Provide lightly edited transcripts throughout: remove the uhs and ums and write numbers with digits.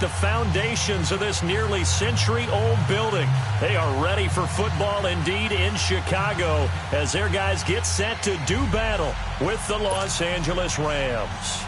the foundations of this nearly century-old building. They are ready for football indeed in Chicago as their guys get set to do battle with the Los Angeles Rams.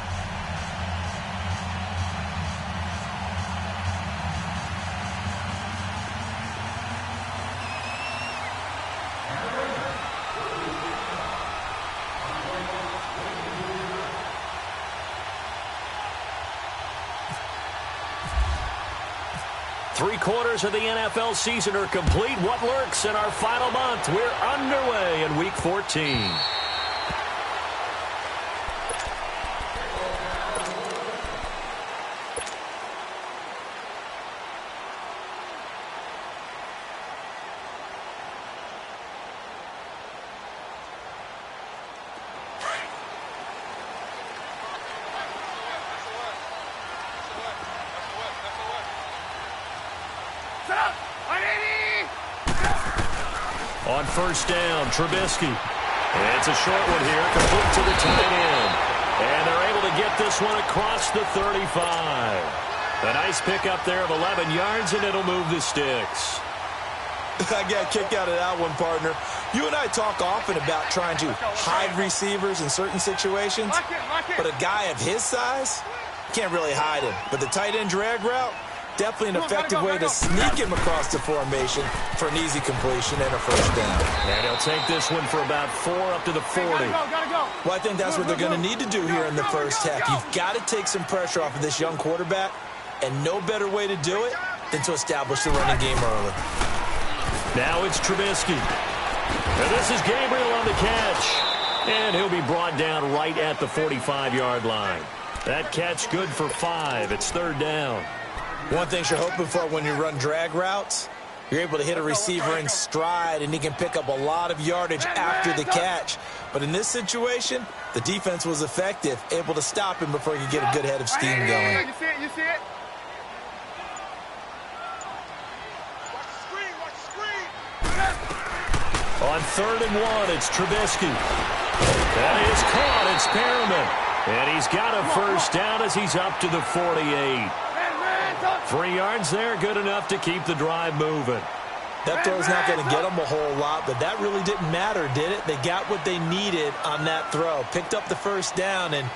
Three-quarters of the NFL season are complete. What lurks in our final month? We're underway in Week 14. On first down, Trubisky. It's a short one here, complete to the tight end. And they're able to get this one across the 35. A nice pickup there of 11 yards, and it'll move the sticks. I got a kick out of that one, partner. You and I talk often about trying to hide receivers in certain situations, but a guy of his size can't really hide him. But the tight end drag route, definitely an effective way to sneak him across the formation for an easy completion and a first down. And he'll take this one for about 4 up to the 40. Well, I think that's what they're going to need to do here in the first half. You've got to take some pressure off of this young quarterback, and no better way to do it than to establish the running game early. Now it's Trubisky. And this is Gabriel on the catch. And he'll be brought down right at the 45-yard line. That catch good for 5. It's third down. One thing you're hoping for when you run drag routes, you're able to hit a receiver in stride, and he can pick up a lot of yardage after the catch. But in this situation, the defense was effective, able to stop him before he could get a good head of steam going. You see it, you see it? On 3rd and 1, it's Trubisky. That is caught. It's Perriman. And he's got a first down as he's up to the 48. 3 yards there, good enough to keep the drive moving. That throw's not going to get them a whole lot, but that really didn't matter, did it? They got what they needed on that throw. Picked up the first down, and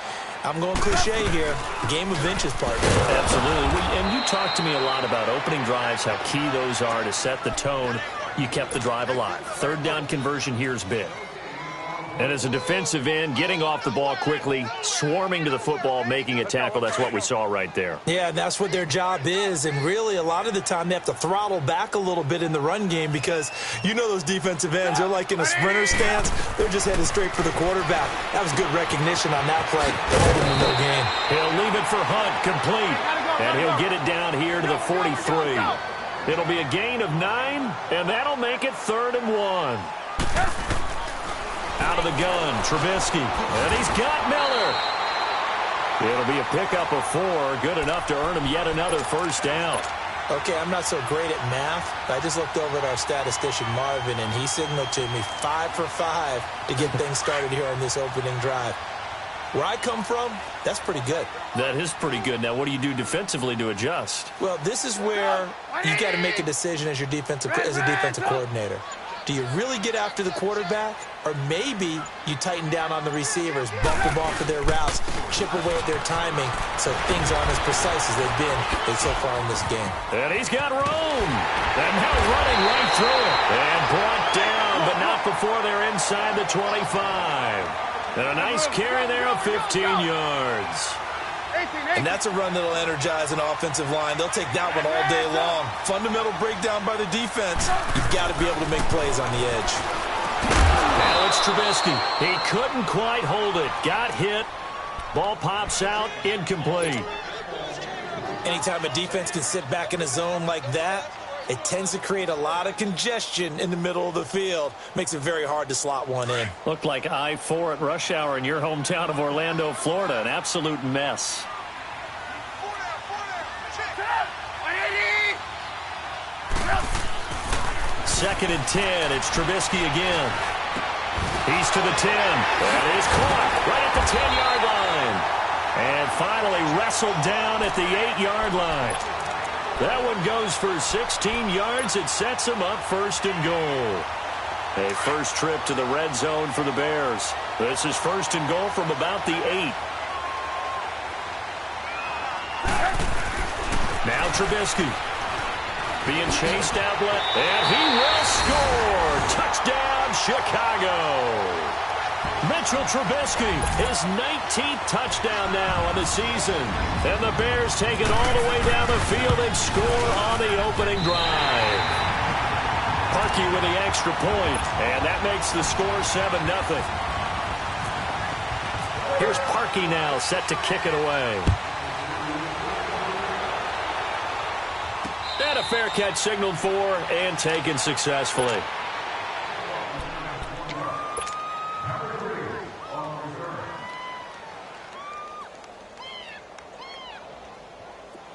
I'm going cliche here. Game of inches, partner. Absolutely. And you talked to me a lot about opening drives, how key those are to set the tone. You kept the drive alive. Third down conversion here is big. And as a defensive end, getting off the ball quickly, swarming to the football, making a tackle, that's what we saw right there. Yeah, and that's what their job is. And really, a lot of the time, they have to throttle back a little bit in the run game because you know those defensive ends, they're like in a sprinter stance. They're just headed straight for the quarterback. That was good recognition on that play. They're holding him in no game. He'll leave it for Hunt, complete. And he'll get it down here to the 43. It'll be a gain of 9, and that'll make it 3rd and 1. Out of the gun, Trubisky, and he's got Miller. It'll be a pickup of 4, good enough to earn him yet another first down. Okay, I'm not so great at math. I just looked over at our statistician, Marvin, and he signaled to me 5 for 5 to get things started here on this opening drive. Where I come from, that's pretty good. That is pretty good. Now, what do you do defensively to adjust? Well, this is where you got to make a decision as a defensive coordinator. Do you really get after the quarterback? Or maybe you tighten down on the receivers, bump them off of their routes, chip away at their timing so things aren't as precise as they've been so far in this game. And he's got room. And now running right through it. And brought down, but not before they're inside the 25. And a nice carry there of 15 yards. And that's a run that'll energize an offensive line. They'll take that one all day long. Fundamental breakdown by the defense. You've got to be able to make plays on the edge. Now it's Trubisky. He couldn't quite hold it. Got hit. Ball pops out. Incomplete. Anytime a defense can sit back in a zone like that, it tends to create a lot of congestion in the middle of the field. Makes it very hard to slot one in. Looked like I-4 at rush hour in your hometown of Orlando, Florida. An absolute mess. Second and 10. It's Trubisky again. He's to the 10. That is caught right at the 10-yard line. And finally wrestled down at the 8-yard line. That one goes for 16 yards. It sets them up first and goal. A first trip to the red zone for the Bears. This is first and goal from about the 8. Now Trubisky being chased outlet, and he will score. Touchdown, Chicago. Mitchell Trubisky, his 19th touchdown now on the season. And the Bears take it all the way down the field and score on the opening drive. Parkey with the extra point, and that makes the score 7-0. Here's Parkey now, set to kick it away. And a fair catch signaled for and taken successfully.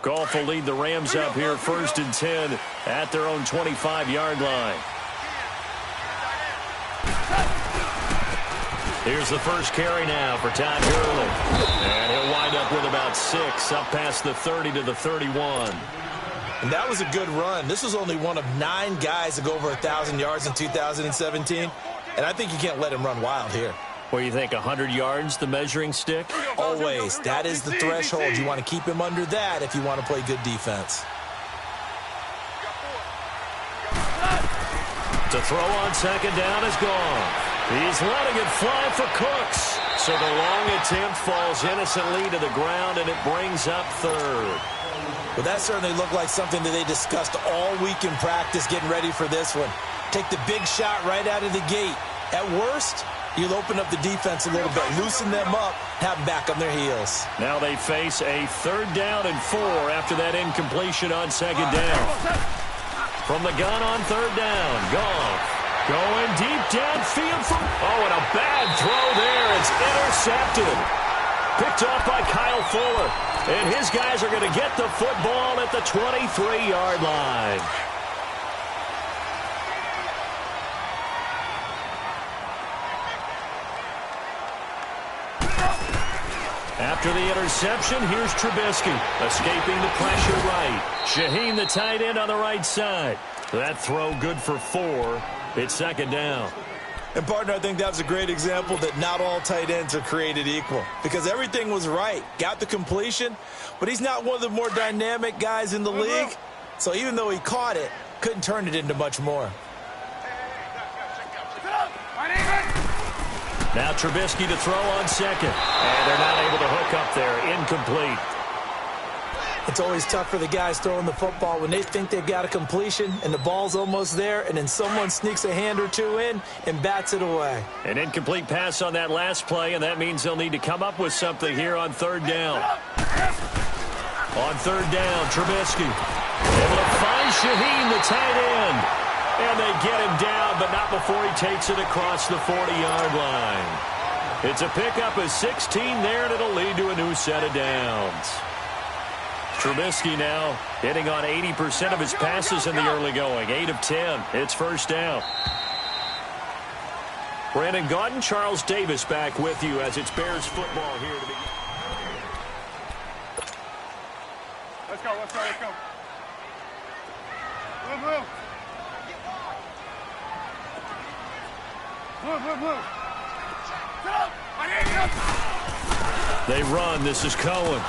Goff will lead the Rams up here first and 10 at their own 25-yard line. Here's the first carry now for Todd Gurley. And he'll wind up with about 6 up past the 30 to the 31. And that was a good run. This was only one of 9 guys to go over 1,000 yards in 2017. And I think you can't let him run wild here. What do you think, 100 yards, the measuring stick? Always. That is the threshold. You want to keep him under that if you want to play good defense. To throw on second down is gone. He's letting it fly for Cooks. So the long attempt falls innocently to the ground, and it brings up third. Well, that certainly looked like something that they discussed all week in practice getting ready for this one. Take the big shot right out of the gate. At worst, you'll open up the defense a little bit, loosen them up, have them back on their heels. Now they face a 3rd down and 4 after that incompletion on second down. From the gun on 3rd down, Goff going deep downfield for... Oh, and a bad throw there. It's intercepted. Picked off by Kyle Fuller. And his guys are going to get the football at the 23-yard line. After the interception, here's Trubisky, escaping the pressure right. Shaheen, the tight end, on the right side. That throw good for 4. It's second down. And, partner, I think that was a great example that not all tight ends are created equal. Because everything was right. Got the completion, but he's not one of the more dynamic guys in the league. So even though he caught it, couldn't turn it into much more. Now Trubisky to throw on second. And they're not able to hook up there. Incomplete. It's always tough for the guys throwing the football when they think they've got a completion and the ball's almost there, and then someone sneaks a hand or two in and bats it away. An incomplete pass on that last play, and that means they'll need to come up with something here on 3rd down. On 3rd down, Trubisky able to find Shaheen, the tight end. And they get him down, but not before he takes it across the 40-yard line. It's a pickup of 16 there, and it'll lead to a new set of downs. Trubisky now hitting on 80% of his passes in the early going. 8 of 10. It's first down. Brandon Gaudin, Charles Davis back with you as it's Bears football here to begin. Let's go, let's go, let's go. Move, move. Move, move, move. They run. This is Cohen.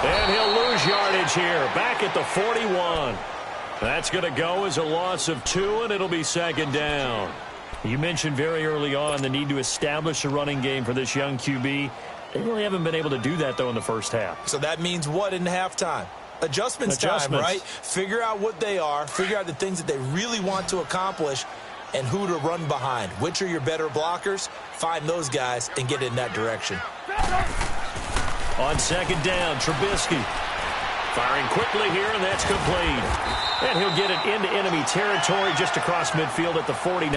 And he'll lose yardage here. Back at the 41. That's going to go as a loss of 2, and it'll be second down. You mentioned very early on the need to establish a running game for this young QB. They really haven't been able to do that, though, in the first half. So that means what in halftime? Adjustments time, right? Figure out what they are. Figure out the things that they really want to accomplish and who to run behind. Which are your better blockers? Find those guys and get in that direction. On second down, Trubisky firing quickly here, and that's complete. And he'll get it into enemy territory just across midfield at the 49.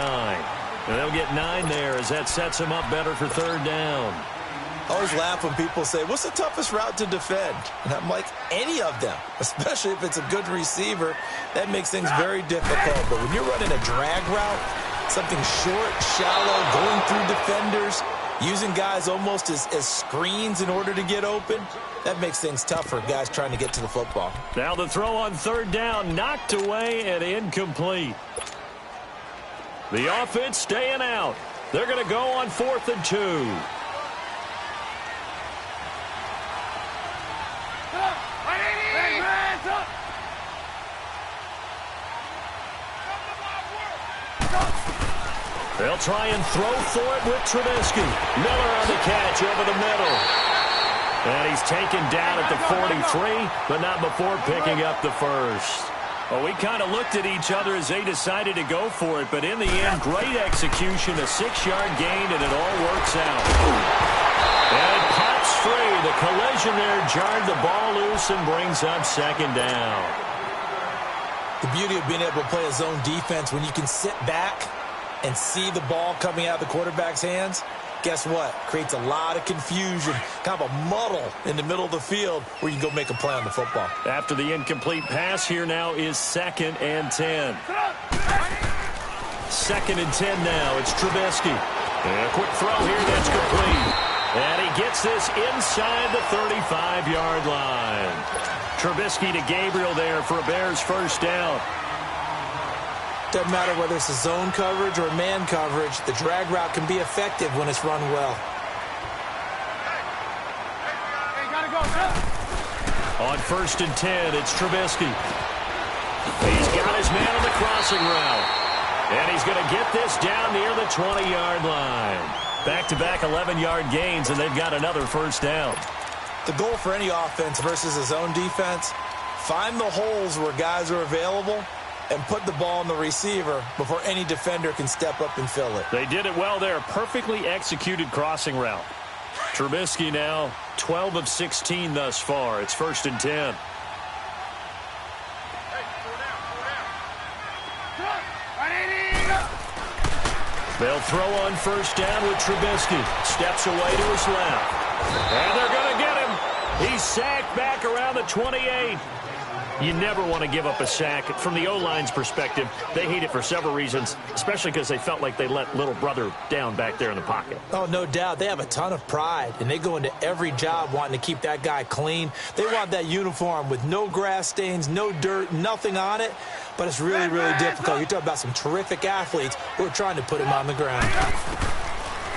And they'll get 9 there as that sets him up better for 3rd down. I always laugh when people say, what's the toughest route to defend? And I'm like, any of them, especially if it's a good receiver. That makes things very difficult. But when you're running a drag route, something short, shallow, going through defenders, using guys almost as screens in order to get open. That makes things tough for guys trying to get to the football. Now the throw on third down, knocked away and incomplete. The offense staying out. They're going to go on 4th and 2. They'll try and throw for it with Trubisky. Miller on the catch over the middle. And he's taken down at the 43, but not before picking up the first. Well, we kind of looked at each other as they decided to go for it, but in the end, great execution, a 6-yard gain, and it all works out. And it pops free. The collision there jarred the ball loose and brings up 2nd down. The beauty of being able to play a zone defense when you can sit back and see the ball coming out of the quarterback's hands, guess what? Creates a lot of confusion, kind of a muddle in the middle of the field where you can go make a play on the football. After the incomplete pass, here now is 2nd and 10. 2nd and 10 now. It's Trubisky. And a quick throw here that's complete. And he gets this inside the 35-yard line. Trubisky to Gabriel there for a Bears first down. Doesn't matter whether it's a zone coverage or man coverage, the drag route can be effective when it's run well. On 1st and 10, it's Trubisky. He's got his man on the crossing route. And he's going to get this down near the 20-yard line. Back-to-back 11-yard gains, and they've got another first down. The goal for any offense versus a zone defense, find the holes where guys are available and put the ball on the receiver before any defender can step up and fill it. They did it well there. Perfectly executed crossing route. Trubisky now 12 of 16 thus far. It's 1st and 10. They'll throw on first down with Trubisky. Steps away to his left. And they're going to get him. He's sacked back around the 28. You never want to give up a sack. From the O-line's perspective, they hate it for several reasons, especially because they felt like they let little brother down back there in the pocket. Oh, no doubt. They have a ton of pride, and they go into every job wanting to keep that guy clean. They want that uniform with no grass stains, no dirt, nothing on it. But it's really, really difficult. You're talking about some terrific athletes who are trying to put him on the ground.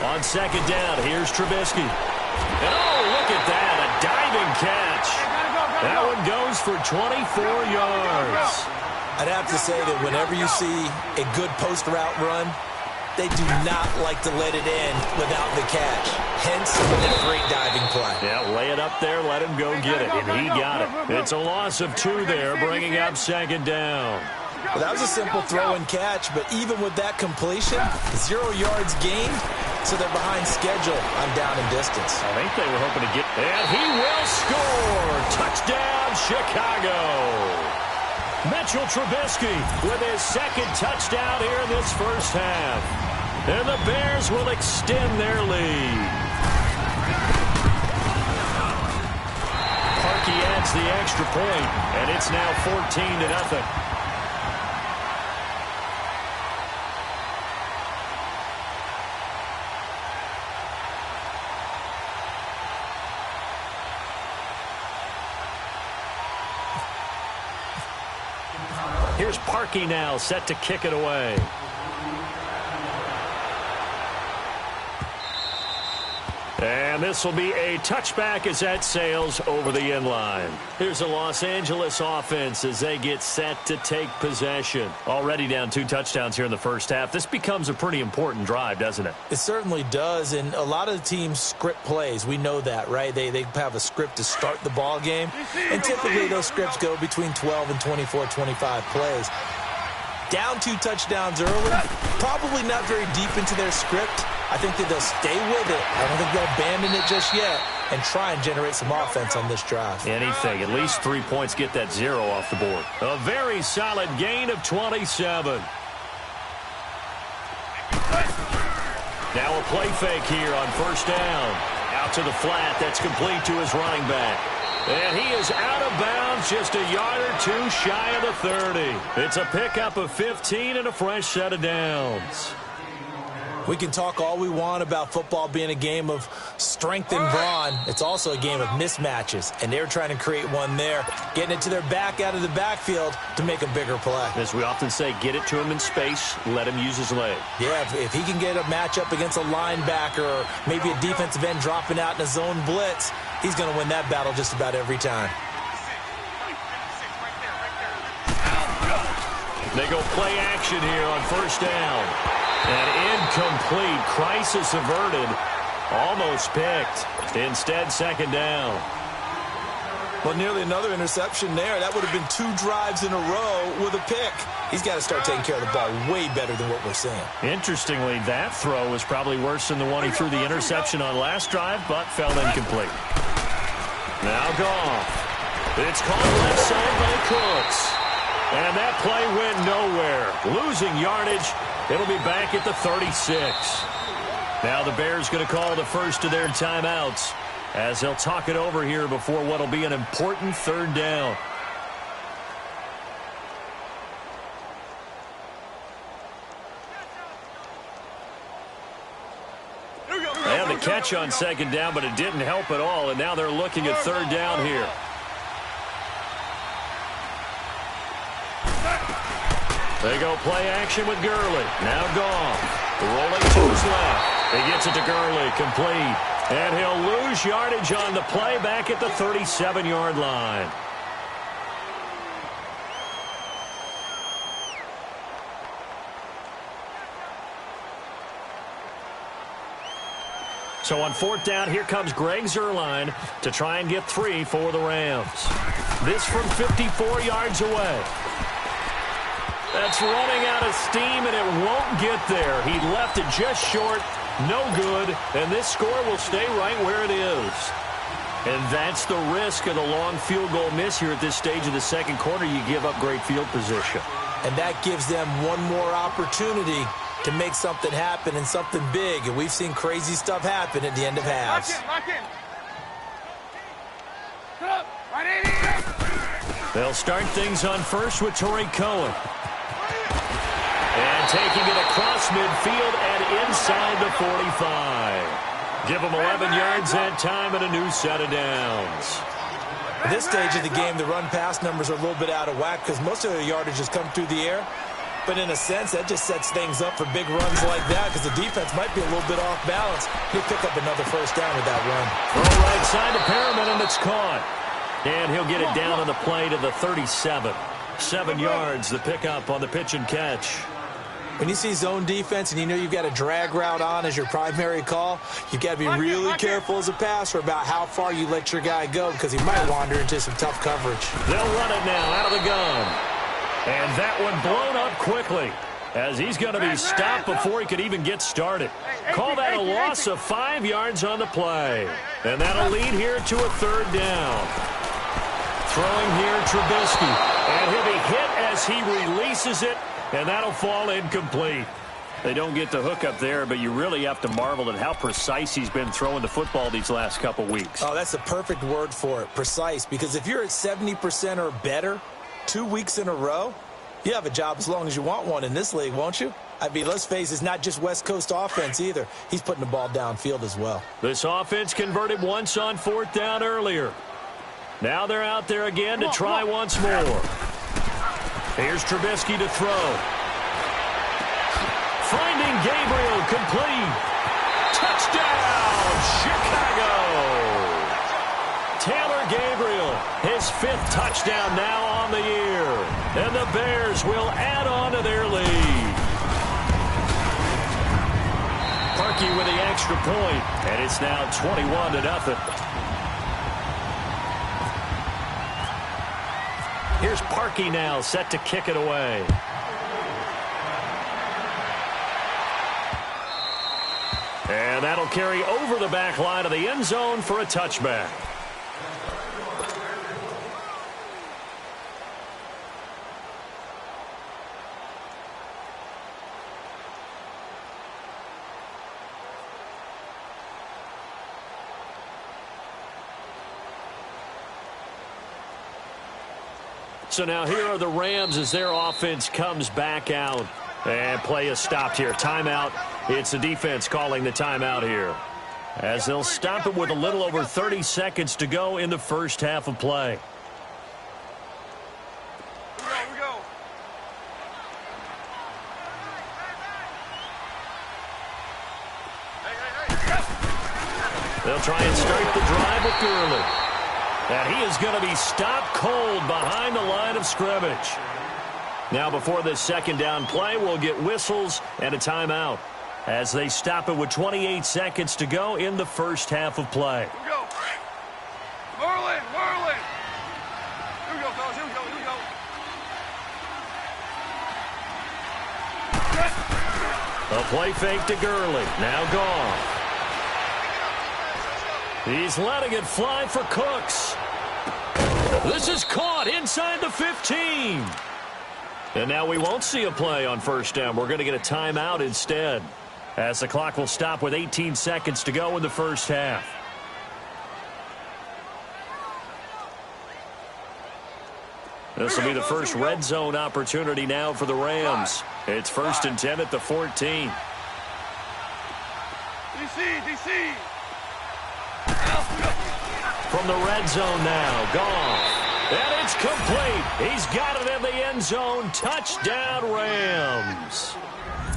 On 2nd down, here's Trubisky. And oh, look at that, a diving catch. That one goes for 24 yards. I'd have to say that whenever you see a good post route run, they do not like to let it in without the catch. Hence, a great diving play. Yeah, lay it up there, let him go get it, and he got it. It's a loss of 2 there, bringing up 2nd down. Well, that was a simple throw and catch, but even with that completion, 0 yards gained, so they're behind schedule on down and distance. I think they were hoping to get... And he will score! Touchdown, Chicago! Mitchell Trubisky with his 2nd touchdown here in this first half. And the Bears will extend their lead. Parkey adds the extra point, and it's now 14-0. Here's Parkey now, set to kick it away. And this will be a touchback as that sails over the end line. Here's the Los Angeles offense as they get set to take possession. Already down 2 touchdowns here in the first half. This becomes a pretty important drive, doesn't it? It certainly does, and a lot of the teams script plays. We know that, right? They have a script to start the ball game, and typically those scripts go between 12 and 24, 25 plays. Down 2 touchdowns early, probably not very deep into their script. I think that they'll stay with it. I don't think they'll abandon it just yet and try and generate some offense on this drive. Anything. At least 3 points, get that 0 off the board. A very solid gain of 27. Now a play fake here on first down. Out to the flat. That's complete to his running back. And he is out of bounds, just a yard or 2 shy of the 30. It's a pickup of 15 and a fresh set of downs. We can talk all we want about football being a game of strength and brawn. It's also a game of mismatches, and they're trying to create one there, getting it to their back out of the backfield to make a bigger play. As we often say, get it to him in space, let him use his leg. Yeah, if he can get a matchup against a linebacker or maybe a defensive end dropping out in a zone blitz, he's going to win that battle just about every time. They go play action here on first down. And incomplete. Crisis averted. Almost picked. Instead, second down. Well, nearly another interception there. That would have been 2 drives in a row with a pick. He's got to start taking care of the ball way better than what we're seeing. Interestingly, that throw was probably worse than the one he threw the interception on last drive, but fell incomplete. Now Goff. It's caught left side by Cooks. And that play went nowhere. Losing yardage. It'll be back at the 36. Now the Bears going to call the first of their timeouts as they'll talk it over here before what will be an important third down. They had the catch on second down, but it didn't help at all, and now they're looking at third down here. They go play action with Gurley. Now Goff. Rolling to his left. He gets it to Gurley. Complete. And he'll lose yardage on the play back at the 37-yard line. So on fourth down, here comes Greg Zuerlein to try and get 3 for the Rams. This from 54 yards away. That's running out of steam, and it won't get there. He left it just short, no good, and this score will stay right where it is. And that's the risk of the long field goal miss here at this stage of the second quarter. You give up great field position. And that gives them one more opportunity to make something happen and something big. And we've seen crazy stuff happen at the end of halves. They'll start things on first with Torrey Cohen. And taking it across midfield and inside the 45. Give them 11 yards that time and a new set of downs. At this stage of the game, the run-pass numbers are a little bit out of whack because most of their yardage has come through the air. But in a sense, that just sets things up for big runs like that because the defense might be a little bit off balance. He'll pick up another first down with that run. Throw right side to Perriman, and it's caught. And he'll get it down on the play to the 37. 7 yards, the pickup on the pitch and catch. When you see zone defense and you know you've got a drag route on as your primary call, you've got to be really careful as a passer about how far you let your guy go because he might wander into some tough coverage. They'll run it now out of the gun. And that one blown up quickly as he's going to be stopped before he could even get started. Call that a loss of 5 yards on the play. And that'll lead here to a third down. Throwing here Trubisky. And he'll be hit as he releases it. And that'll fall incomplete. They don't get the hook up there, but you really have to marvel at how precise he's been throwing the football these last couple weeks. Oh, that's the perfect word for it, precise. Because if you're at 70% or better 2 weeks in a row, you have a job as long as you want one in this league, won't you? I mean, let's face it, it's not just West Coast offense either. He's putting the ball downfield as well. This offense converted once on fourth down earlier. Now they're out there again to try once more. Here's Trubisky to throw. Finding Gabriel, complete. Touchdown, Chicago. Taylor Gabriel, his 5th touchdown now on the year. And the Bears will add on to their lead. Parkey with the extra point, and it's now 21-0. Here's Parkey now, set to kick it away. And that'll carry over the back line of the end zone for a touchback. So now here are the Rams as their offense comes back out. And play is stopped here. Timeout It's the defense calling the timeout here, as they'll stop it with a little over 30 seconds to go in the first half of play. We go. They'll try and start the drive with Gurley. And he is going to be stopped cold behind the line of scrimmage. Now before this second down play, we'll get whistles and a timeout as they stop it with 28 seconds to go in the first half of play. Here we go. Whirling. Here we go, fellas. Here we go. A play fake to Gurley. Now gone. He's letting it fly for Cooks. This is caught inside the 15. And now we won't see a play on first down. We're going to get a timeout instead, as the clock will stop with 18 seconds to go in the first half. This will be the first red zone opportunity now for the Rams. It's 1st and 10 at the 14. DC. From the red zone now, Goff. And it's complete. He's got it in the end zone. Touchdown, Rams.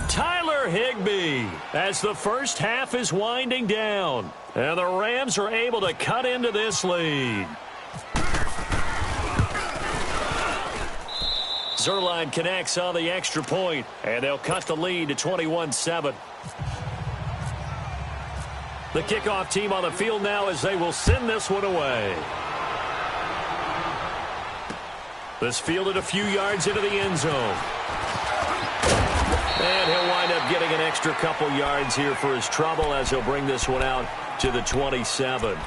Tyler Higbee, as the first half is winding down. And the Rams are able to cut into this lead. Zerline connects on the extra point, and they'll cut the lead to 21-7. The kickoff team on the field now as they will send this one away. This fielded a few yards into the end zone. And he'll wind up getting an extra couple yards here for his trouble as he'll bring this one out to the 27.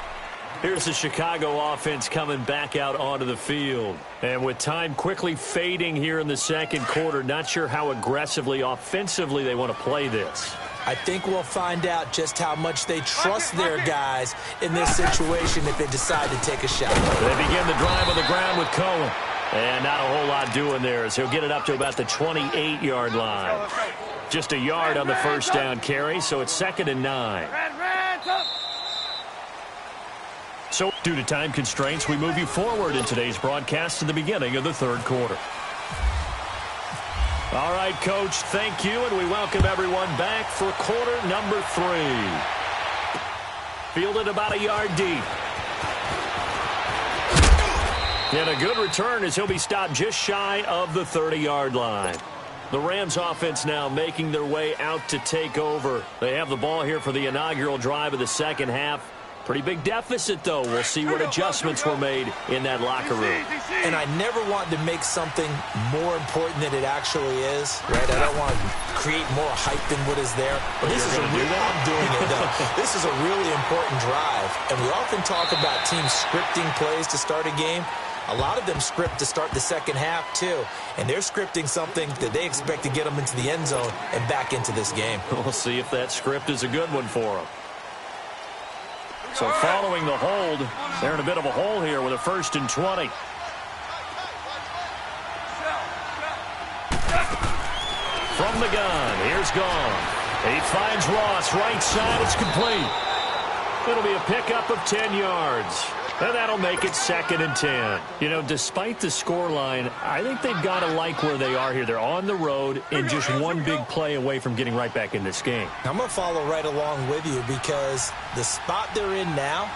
Here's the Chicago offense coming back out onto the field. And with time quickly fading here in the second quarter, not sure how aggressively, offensively they want to play this. I think we'll find out just how much they trust their guys in this situation if they decide to take a shot. They begin the drive on the ground with Cohen. And not a whole lot doing there as he'll get it up to about the 28-yard line. Just a yard on the first down carry, so it's 2nd and 9. So due to time constraints, we move you forward in today's broadcast to the beginning of the third quarter. All right, Coach, thank you, and we welcome everyone back for quarter number 3. Fielded about a yard deep. And a good return as he'll be stopped just shy of the 30-yard line. The Rams offense now making their way out to take over. They have the ball here for the inaugural drive of the second half. Pretty big deficit, though. We'll see what adjustments were made in that locker room. And I never want to make something more important than it actually is, right? I don't want to create more hype than what is there. But this is I'm doing it, though. This is a really important drive. And we often talk about teams scripting plays to start a game. A lot of them script to start the second half, too. And they're scripting something that they expect to get them into the end zone and back into this game. We'll see if that script is a good one for them. So following the hold, they're in a bit of a hole here with a 1st and 20. From the gun, here's Gone. He finds Ross, right side, it's complete. It'll be a pickup of 10 yards. And that'll make it 2nd and 10. You know, despite the scoreline, I think they've got to like where they are here. They're on the road and just one big play away from getting right back in this game. I'm going to follow right along with you because the spot they're in now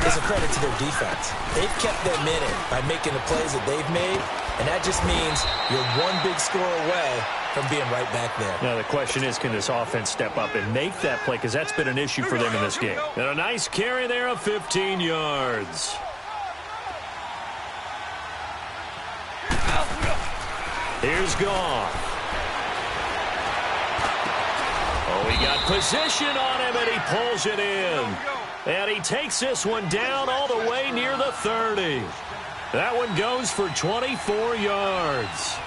is a credit to their defense. They've kept them in it by making the plays that they've made, and that just means you're one big score away from being right back there. Now the question is, can this offense step up and make that play? Because that's been an issue for them in this game. And a nice carry there of 15 yards. Here's Goff. Oh, he got position on him, and he pulls it in. And he takes this one down all the way near the 30. That one goes for 24 yards.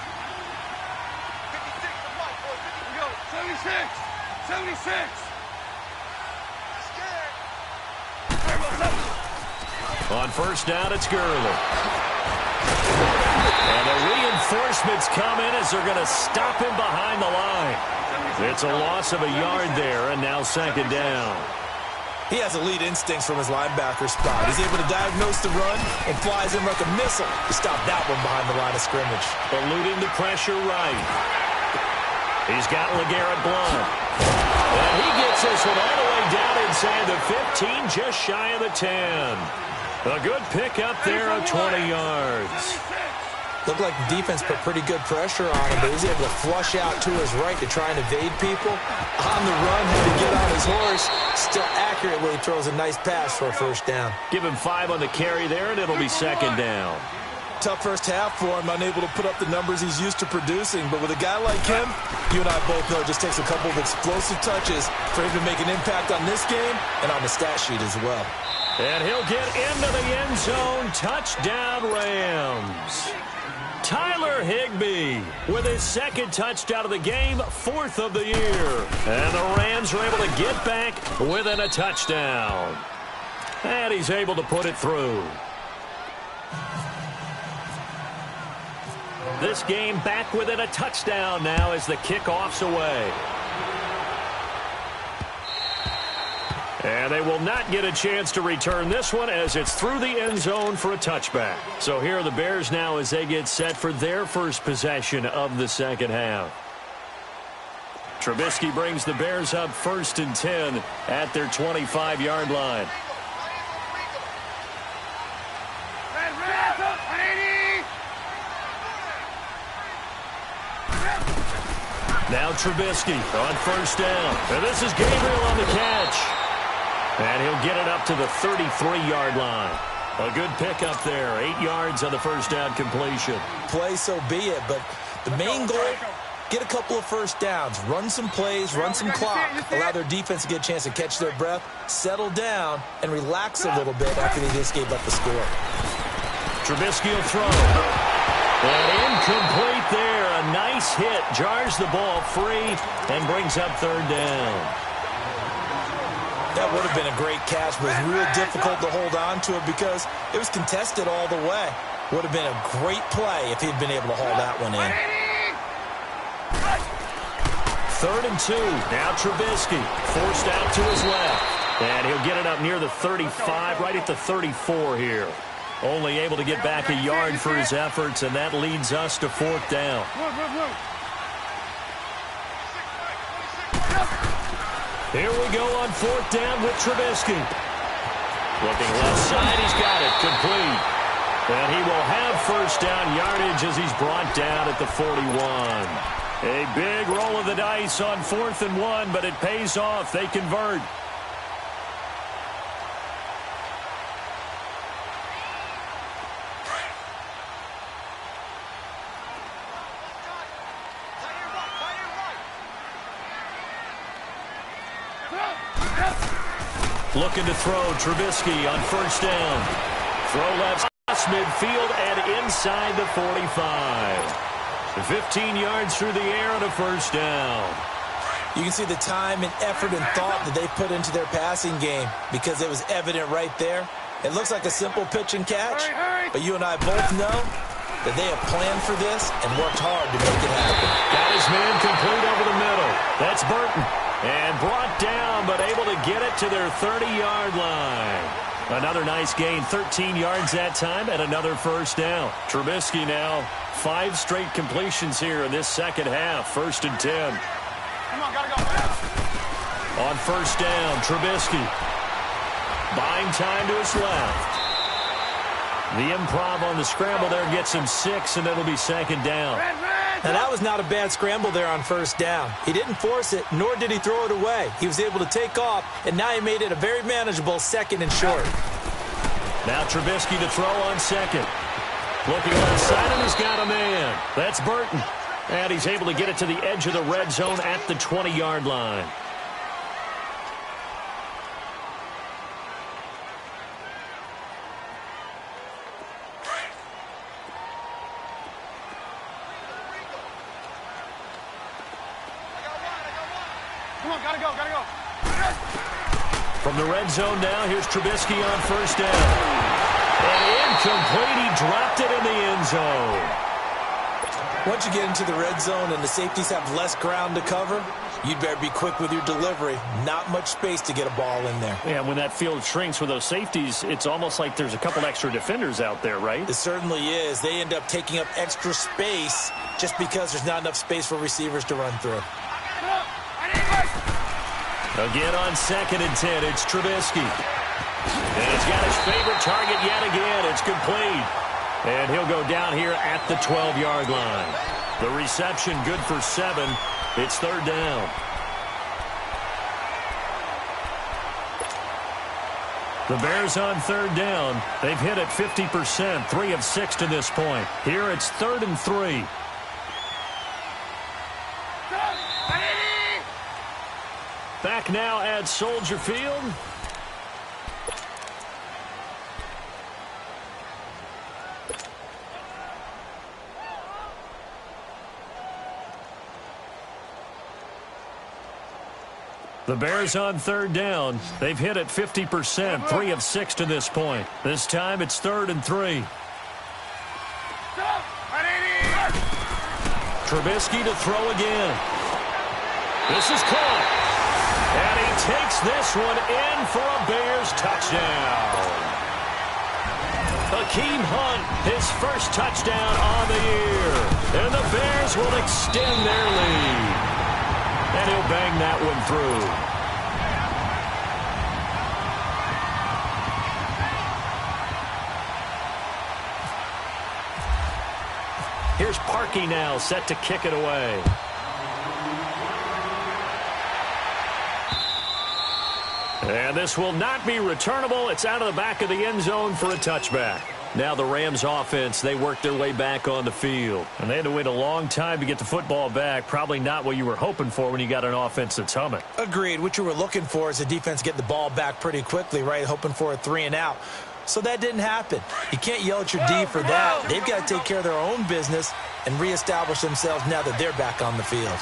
76. On first down, it's Gurley. And a Adjustments come in as they're going to stop him behind the line. It's a loss of a yard there, and now second down. He has elite instincts from his linebacker spot. He's able to diagnose the run and flies in like a missile to stop that one behind the line of scrimmage. Eluding the pressure right. He's got LeGarrette Blount. And he gets this one all the way down inside the 15, just shy of the 10. A good pickup there of 20 yards. Looked like the defense put pretty good pressure on him, but he's able to flush out to his right to try and evade people. On the run, had to get on his horse. Still accurately throws a nice pass for a first down. Give him 5 on the carry there, and it'll be second down. Tough first half for him, unable to put up the numbers he's used to producing. But with a guy like him, you and I both know it just takes a couple of explosive touches for him to make an impact on this game and on the stat sheet as well. And he'll get into the end zone. Touchdown, Rams. Tyler Higbee with his second touchdown of the game, 4th of the year. And the Rams are able to get back within a touchdown. And he's able to put it through. This game back within a touchdown now as the kickoff's away. And they will not get a chance to return this one as it's through the end zone for a touchback. So here are the Bears now as they get set for their first possession of the second half. Trubisky brings the Bears up 1st and 10 at their 25-yard line. Now Trubisky on 1st down. And this is Gabriel on the catch. And he'll get it up to the 33-yard line. A good pickup there. 8 yards on the first down completion. Play, so be it. But the main goal, get a couple of first downs. Run some plays, run some clock. Allow their defense to get a chance to catch their breath, settle down, and relax a little bit after they just gave up the score. Trubisky will throw. And incomplete there. A nice hit. Jars the ball free and brings up 3rd down. That would have been a great catch, but it was real difficult to hold on to it because it was contested all the way. Would have been a great play if he'd been able to haul that one in. 3rd and 2. Now Trubisky forced out to his left. And he'll get it up near the 35, right at the 34 here. Only able to get back a yard for his efforts, and that leads us to 4th down. Here we go on 4th down with Trubisky. Looking left side, he's got it complete. And he will have first down yardage as he's brought down at the 41. A big roll of the dice on 4th and 1, but it pays off. They convert. Looking to throw, Trubisky on 1st down. Throw left, midfield and inside the 45. 15 yards through the air and a first down. You can see the time and effort and thought that they put into their passing game because it was evident right there. It looks like a simple pitch and catch, but you and I both know that they have planned for this and worked hard to make it happen. Got his man complete over the middle. That's Burton. And brought down, but able to get it to their 30-yard line. Another nice gain, 13 yards that time, and another first down. Trubisky now, 5 straight completions here in this second half, 1st and 10. Come on, gotta go. On 1st down, Trubisky. Buying time to his left. The improv on the scramble there gets him 6, and it'll be second down. Now, that was not a bad scramble there on 1st down. He didn't force it, nor did he throw it away. He was able to take off, and now he made it a very manageable 2nd and short. Now Trubisky to throw on 2nd. Looking left side, and he's got a man. That's Burton. And he's able to get it to the edge of the red zone at the 20-yard line. Come on, gotta go. From the red zone now, here's Trubisky on 1st down. And incomplete, he dropped it in the end zone. Once you get into the red zone and the safeties have less ground to cover, you'd better be quick with your delivery. Not much space to get a ball in there. Yeah, when that field shrinks with those safeties, it's almost like there's a couple extra defenders out there, right? It certainly is. They end up taking up extra space just because there's not enough space for receivers to run through. Again on 2nd and 10, it's Trubisky. And he's got his favorite target yet again. It's complete. And he'll go down here at the 12-yard line. The reception good for 7. It's 3rd down. The Bears on 3rd down. They've hit it 50%, 3 of 6 to this point. Here it's 3rd and 3. Back now at Soldier Field. The Bears on 3rd down. They've hit it 50%, 3 of 6 to this point. This time it's 3rd and 3. Trubisky to throw again. This is caught. And he takes this one in for a Bears touchdown. Hakeem Hunt, his first touchdown on the year. And the Bears will extend their lead. And he'll bang that one through. Here's Parkey now, set to kick it away. And this will not be returnable. It's out of the back of the end zone for a touchback. Now the Rams offense, they worked their way back on the field. And they had to wait a long time to get the football back. Probably not what you were hoping for when you got an offense that's humming. Agreed. What you were looking for is the defense get the ball back pretty quickly, right? Hoping for a 3 and out. So that didn't happen. You can't yell at your D for that. They've got to take care of their own business and reestablish themselves now that they're back on the field.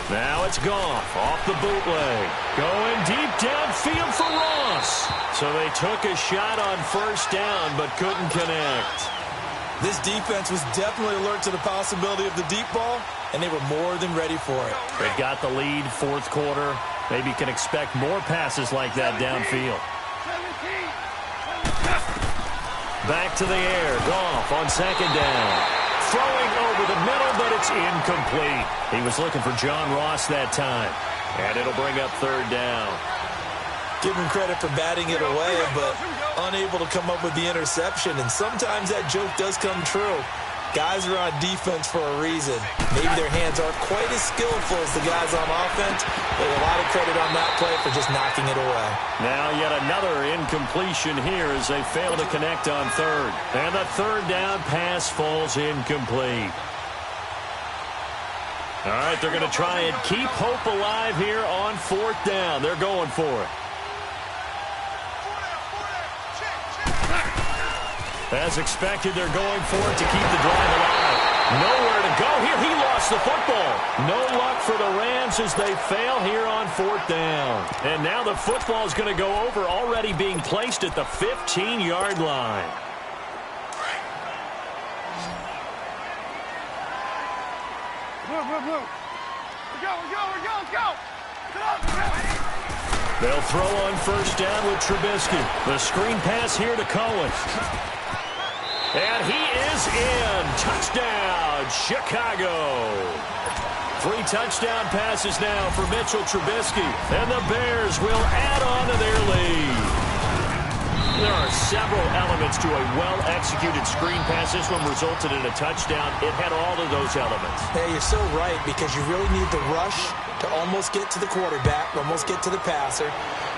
Now it's Goff off the bootleg. Going deep downfield for Ross. So they took a shot on 1st down but couldn't connect. This defense was definitely alert to the possibility of the deep ball, and they were more than ready for it. They've got the lead, 4th quarter. Maybe can expect more passes like that downfield. Back to the air. Goff on 2nd down. Throwing over the middle, but it's incomplete. He was looking for John Ross that time. And it'll bring up 3rd down. Give him credit for batting it away, but unable to come up with the interception. And sometimes that joke does come true. Guys are on defense for a reason. Maybe their hands aren't quite as skillful as the guys on offense, but a lot of credit on that play for just knocking it away. Now yet another incompletion here as they fail to connect on 3rd. And the 3rd down pass falls incomplete. All right, they're going to try and keep hope alive here on 4th down. They're going for it. As expected, they're going for it to keep the drive alive. Nowhere to go here. He lost the football. No luck for the Rams as they fail here on 4th down. And now the football is going to go over, already being placed at the 15-yard line. Let's go. They'll throw on 1st down with Trubisky. The screen pass here to Cohen. And he is in. Touchdown, Chicago. 3 touchdown passes now for Mitchell Trubisky. And the Bears will add on to their lead. There are several elements to a well-executed screen pass. This one resulted in a touchdown. It had all of those elements. Hey, you're so right, because you really need the rush to almost get to the quarterback, almost get to the passer.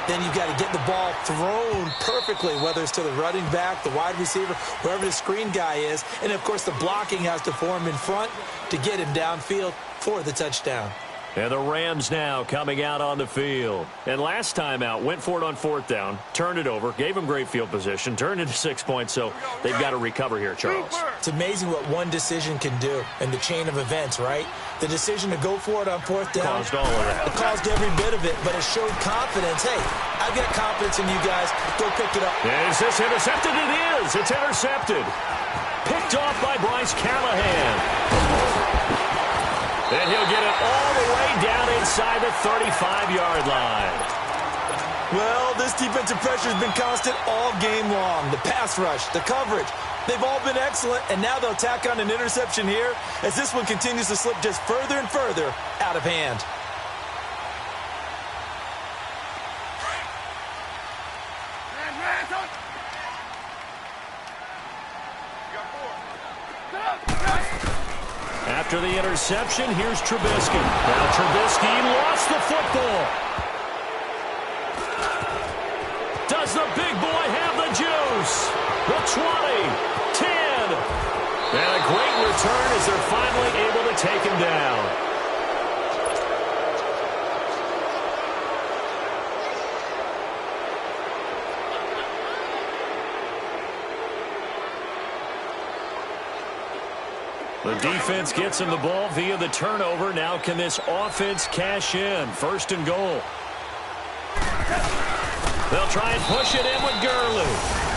Then you've got to get the ball thrown perfectly, whether it's to the running back, the wide receiver, wherever the screen guy is. And, of course, the blocking has to form in front to get him downfield for the touchdown. And the Rams now coming out on the field. And last time out, went for it on 4th down, turned it over, gave them great field position, turned it to 6 points, so they've got to recover here, Charles. It's amazing what one decision can do in the chain of events, right? The decision to go for it on 4th down. Caused all of that. It caused every bit of it, but it showed confidence. Hey, I've got confidence in you guys. Go pick it up. Is this intercepted? It is. It's intercepted. Picked picked off by Bryce Callahan. And he'll get it all the way down inside the 35-yard line. Well, this defensive pressure has been constant all game long. The pass rush, the coverage, they've all been excellent, and now they'll tack on an interception here as this one continues to slip just further and further out of hand. After the interception, here's Trubisky. Now Trubisky lost the football. Does the big boy have the juice? The 20, 10. And a great return as they're finally able to take him down. The defense gets him the ball via the turnover. Now can this offense cash in? First and goal. They'll try and push it in with Gurley.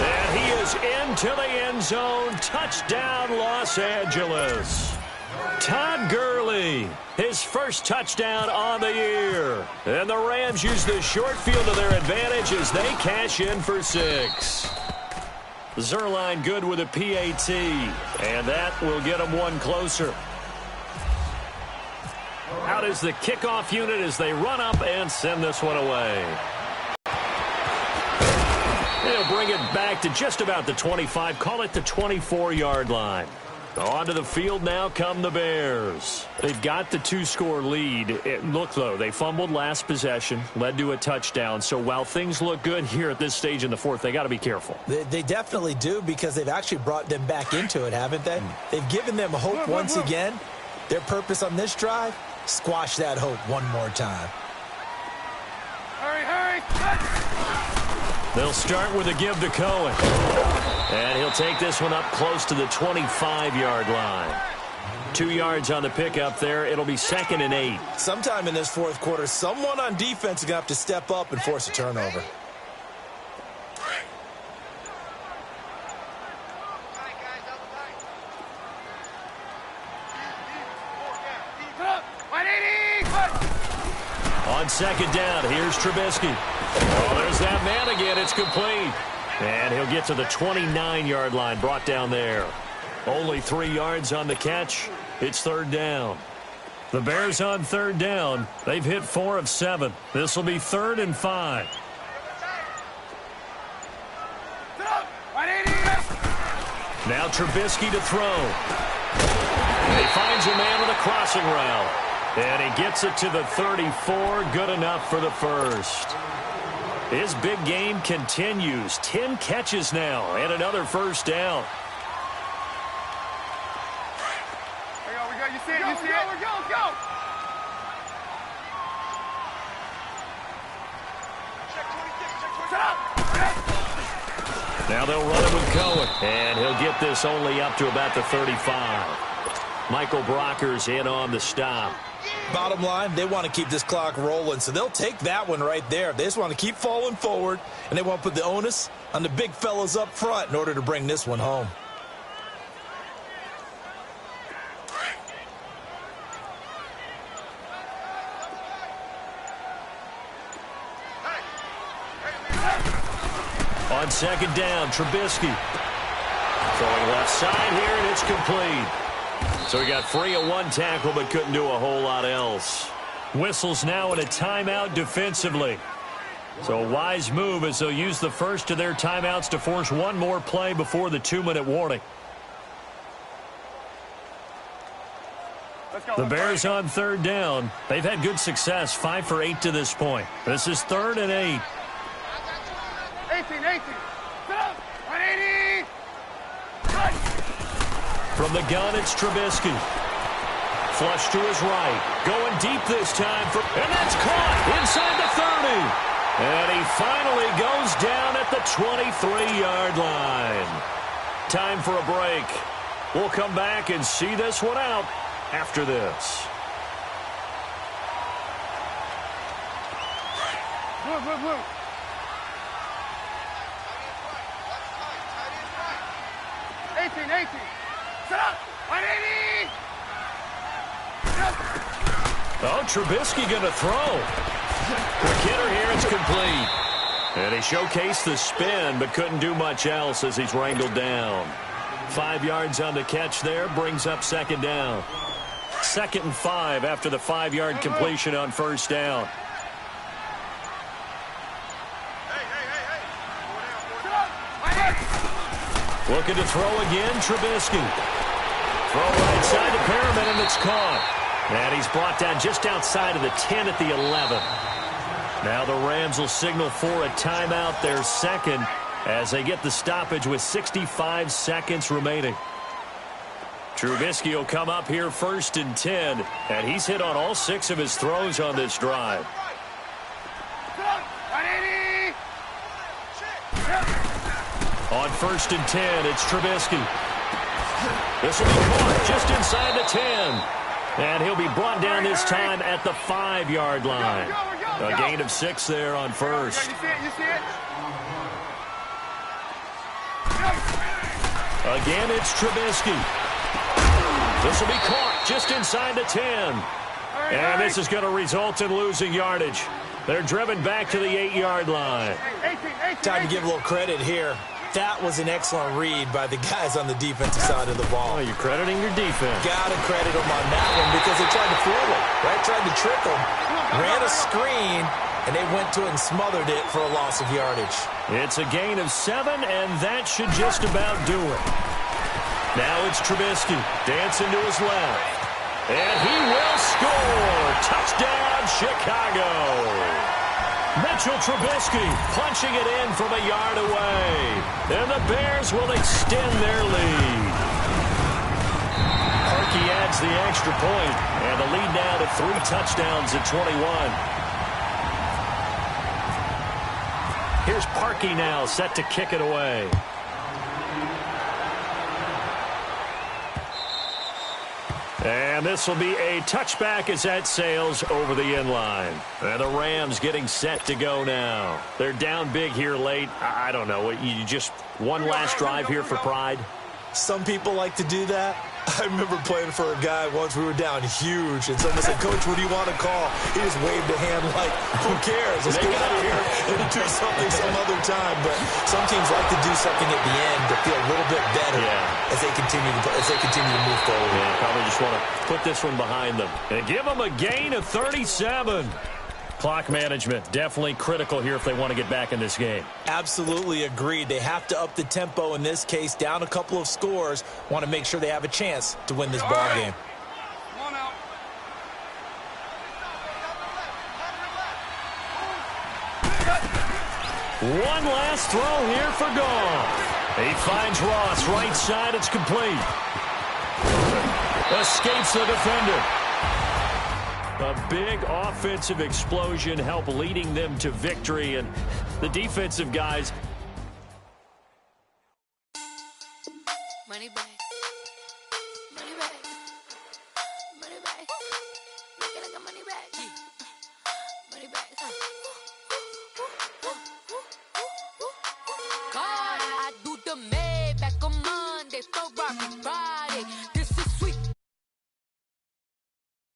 And he is into the end zone. Touchdown, Los Angeles. Todd Gurley, his first touchdown on the year. And the Rams use the short field to their advantage as they cash in for 6. Zerline good with a PAT, and that will get them one closer. Out is the kickoff unit as they run up and send this one away. They'll bring it back to just about the 25, call it the 24-yard line. Onto the field now come the Bears. They've got the 2-score lead. Look, though, they fumbled last possession, led to a touchdown. So while things look good here at this stage in the fourth, they got to be careful. They definitely do because they've actually brought them back into it, haven't they? They've given them hope once again. Their purpose on this drive, squash that hope one more time. Hurry, hurry! They'll start with a give to Cohen. And he'll take this one up close to the 25-yard line. 2 yards on the pickup there. It'll be 2nd and 8. Sometime in this fourth quarter, someone on defense is going to have to step up and force a turnover. On 2nd down, here's Trubisky. Oh, there's that man again. It's complete. And he'll get to the 29-yard line, brought down there. Only 3 yards on the catch. It's 3rd down. The Bears on 3rd down. They've hit 4 of 7. This will be 3rd and 5. Now Trubisky to throw. He finds a man with a crossing route. And he gets it to the 34. Good enough for the first. His big game continues. 10 catches now and another first down. We go. You see it? You see it? Let's go. Now they'll run it with Cohen. And he'll get this only up to about the 35. Michael Brocker's in on the stop. Bottom line, they want to keep this clock rolling, so they'll take that one right there. They just want to keep falling forward, and they want to put the onus on the big fellas up front in order to bring this one home. On 2nd down, Trubisky. Throwing left side here, and it's complete. So he got free of 1 tackle, but couldn't do a whole lot else. Whistles now in a timeout defensively. So a wise move as they'll use the first of their timeouts to force one more play before the 2-minute warning. The Bears on 3rd down. They've had good success, 5 for 8 to this point. This is 3rd and 8. 18. 180. From the gun, it's Trubisky. Flush to his right. Going deep this time. And that's caught inside the 30. And he finally goes down at the 23-yard line. Time for a break. We'll come back and see this one out after this. Blue. 18. Set up. 180. Oh, Trubisky going to throw. Quick hitter here. It's complete. And he showcased the spin, but couldn't do much else as he's wrangled down. 5 yards on the catch there, brings up second down. 2nd and 5 after the 5-yard completion on first down. Looking to throw again, Trubisky. Throw right side to Perriman, and it's caught. And he's brought down just outside of the 10 at the 11. Now the Rams will signal for a timeout, their second, as they get the stoppage with 65 seconds remaining. Trubisky will come up here 1st and 10, and he's hit on all 6 of his throws on this drive. 180. On 1st and 10, it's Trubisky. This will be caught just inside the 10. And he'll be brought down this time at the 5-yard line. A gain of 6 there on first. You see it? You see it? Again, it's Trubisky. This will be caught just inside the 10. And this is going to result in losing yardage. They're driven back to the 8-yard line. Time to give a little credit here. That was an excellent read by the guys on the defensive side of the ball. Oh, you're crediting your defense. Got to credit them on that one because they tried to fool them, right? Tried to trick them. Ran a screen, and they went to it and smothered it for a loss of yardage. It's a gain of 7, and that should just about do it. Now it's Trubisky dancing to his left. And he will score. Touchdown, Chicago. Mitchell Trubisky punching it in from a yard away. And the Bears will extend their lead. Parkey adds the extra point, and the lead now to 3 touchdowns at 21. Here's Parkey now set to kick it away. And this will be a touchback as that sails over the end line. And the Rams getting set to go now. They're down big here late. I don't know. You just one last drive here for pride? Some people like to do that. I remember playing for a guy once. We were down huge, and someone said, "Coach, what do you want to call?" He just waved a hand like, "Who cares? Let's get out of here and do something some other time." But some teams like to do something at the end to feel a little bit better as they continue to move forward. Yeah, probably just want to put this one behind them and give them a gain of 37. Clock management definitely critical here if they want to get back in this game. Absolutely agreed. They have to up the tempo in this case, down a couple of scores. Want to make sure they have a chance to win this ball game. One out. One last throw here for Goff. He finds Ross right side. It's complete. Escapes the defender. A big offensive explosion help leading them to victory, and the defensive guys